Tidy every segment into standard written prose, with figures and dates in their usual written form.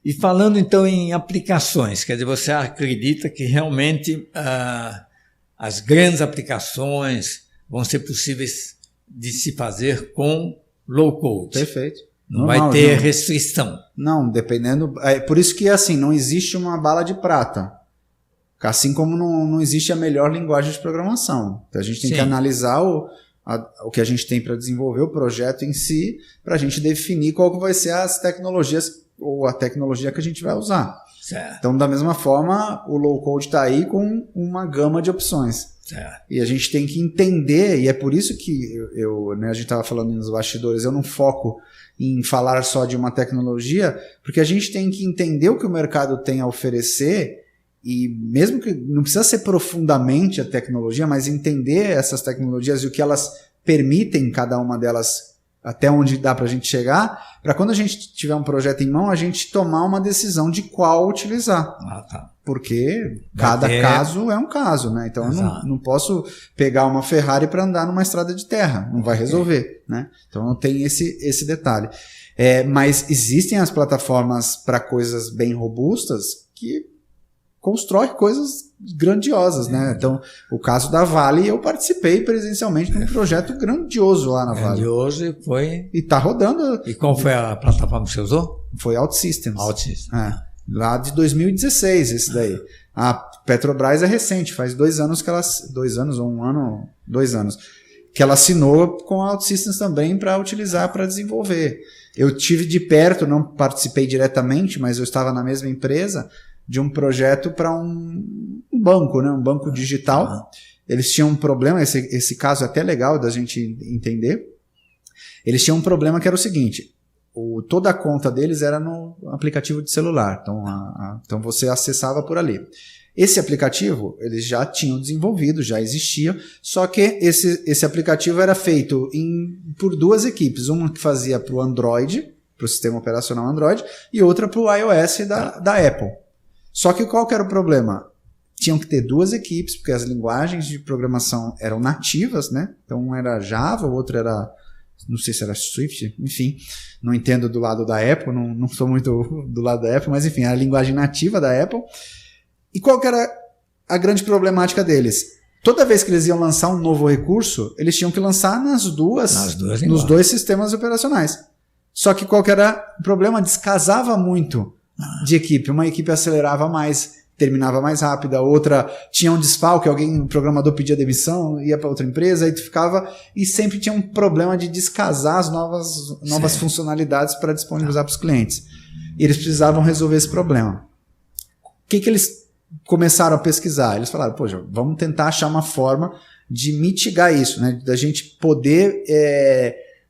E falando então em aplicações, quer dizer, você acredita que realmente as grandes aplicações vão ser possíveis de se fazer com low-code? Perfeito. Não vai ter restrição. Não, dependendo... É por isso que, assim, não existe uma bala de prata. Assim como não existe a melhor linguagem de programação. Então, a gente tem que analisar o que a gente tem para desenvolver, o projeto em si, para a gente definir qual que vai ser as tecnologias ou a tecnologia que a gente vai usar. Certo. Então, da mesma forma, o low-code está aí com uma gama de opções. Certo. E a gente tem que entender, e é por isso que a gente estava falando nos bastidores, eu não foco em falar só de uma tecnologia, porque a gente tem que entender o que o mercado tem a oferecer, e mesmo que não precisa ser profundamente a tecnologia, mas entender essas tecnologias e o que elas permitem, cada uma delas, até onde dá para a gente chegar, para quando a gente tiver um projeto em mão, a gente tomar uma decisão de qual utilizar. Tá. Porque cada caso é um caso, né? Então eu não posso pegar uma Ferrari para andar numa estrada de terra, não vai resolver, né? Então não tem esse detalhe. Mas existem as plataformas para coisas bem robustas que constrói coisas grandiosas, né? Então, o caso da Vale, eu participei presencialmente de um projeto grandioso lá na Vale. Grandioso e foi... E tá rodando. E qual foi a plataforma que você usou? Foi OutSystems. OutSystems. Lá de 2016, esse daí. A Petrobras é recente, faz 2 anos que ela... 2 anos ou 1 ano? 2 anos. Que ela assinou com a OutSystems também para utilizar, para desenvolver. Eu tive de perto, não participei diretamente, mas eu estava na mesma empresa, de um projeto para um banco, né? Um banco digital. Eles tinham um problema, esse caso é até legal da gente entender. Eles tinham um problema que era o seguinte, toda a conta deles era no aplicativo de celular, então você acessava por ali. Esse aplicativo eles já tinham desenvolvido, já existia, só que esse aplicativo era feito por 2 equipes, uma que fazia para o Android, para o sistema operacional Android, e outra para o iOS da Apple. Só que qual que era o problema? Tinham que ter 2 equipes, porque as linguagens de programação eram nativas, né? Então um era Java, o outro era, não sei se era Swift, enfim, não entendo do lado da Apple, não sou muito do lado da Apple, mas enfim, era a linguagem nativa da Apple. E qual que era a grande problemática deles? Toda vez que eles iam lançar um novo recurso, eles tinham que lançar nos 2 sistemas operacionais. Só que qual que era o problema? Descasava muito de equipe. Uma equipe acelerava mais, terminava mais rápida, a outra tinha um desfalque, um programador pedia demissão, ia para outra empresa, aí tu ficava, e sempre tinha um problema de descasar as novas funcionalidades para disponibilizar para os clientes. E eles precisavam resolver esse problema. O que eles começaram a pesquisar? Eles falaram, poxa, vamos tentar achar uma forma de mitigar isso, né? Da gente poder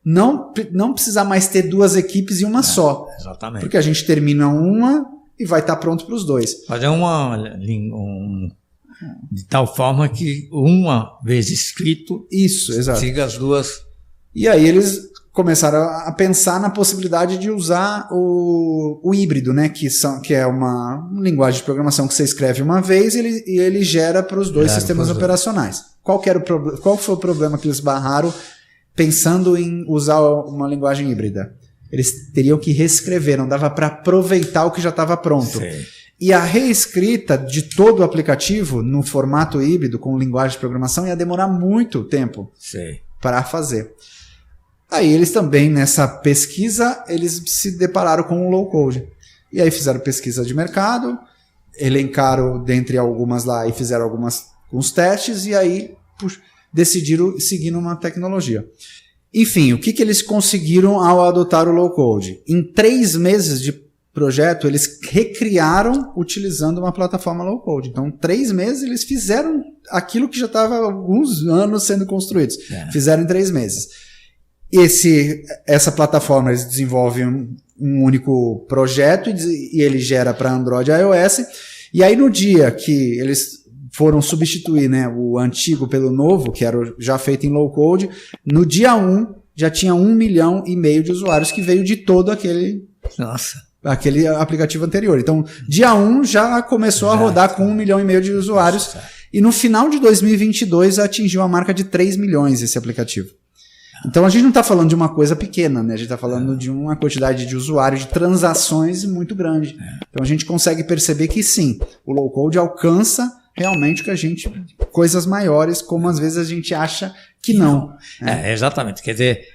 não precisar mais ter 2 equipes em uma só. Exatamente. Porque a gente termina uma e vai estar pronto para os 2. Fazer de tal forma que uma vez escrito, isso, exato, siga as 2. E aí eles começaram a pensar na possibilidade de usar o híbrido, né? Que é uma linguagem de programação que você escreve uma vez e ele gera para os 2 sistemas operacionais. Qual foi o problema que eles barraram pensando em usar uma linguagem híbrida? Eles teriam que reescrever, não dava para aproveitar o que já estava pronto. Sim. E a reescrita de todo o aplicativo no formato híbrido com linguagem de programação ia demorar muito tempo para fazer. Aí eles também, nessa pesquisa, eles se depararam com o low-code. E aí fizeram pesquisa de mercado, elencaram dentre algumas lá e fizeram alguns testes, e aí decidiram seguir numa tecnologia. Enfim, o que eles conseguiram ao adotar o low-code? Em 3 meses de projeto, eles recriaram utilizando uma plataforma low-code. Então, 3 meses eles fizeram aquilo que já estava há alguns anos sendo construídos. Fizeram em 3 meses. Essa plataforma eles desenvolvem um único projeto e ele gera para Android e iOS. E aí no dia que eles foram substituir, né, o antigo pelo novo, que era já feito em low-code, no dia 1 já tinha 1,5 milhão de usuários que veio de todo aquele aplicativo anterior. Então, dia 1 já começou a rodar com 1,5 milhão de usuários. E no final de 2022 atingiu a marca de 3 milhões esse aplicativo. Então a gente não está falando de uma coisa pequena, né? A gente está falando de uma quantidade de usuários, de transações muito grande. Então a gente consegue perceber que sim, o low code alcança realmente que a gente, coisas maiores, como às vezes a gente acha que não. Exatamente. Quer dizer,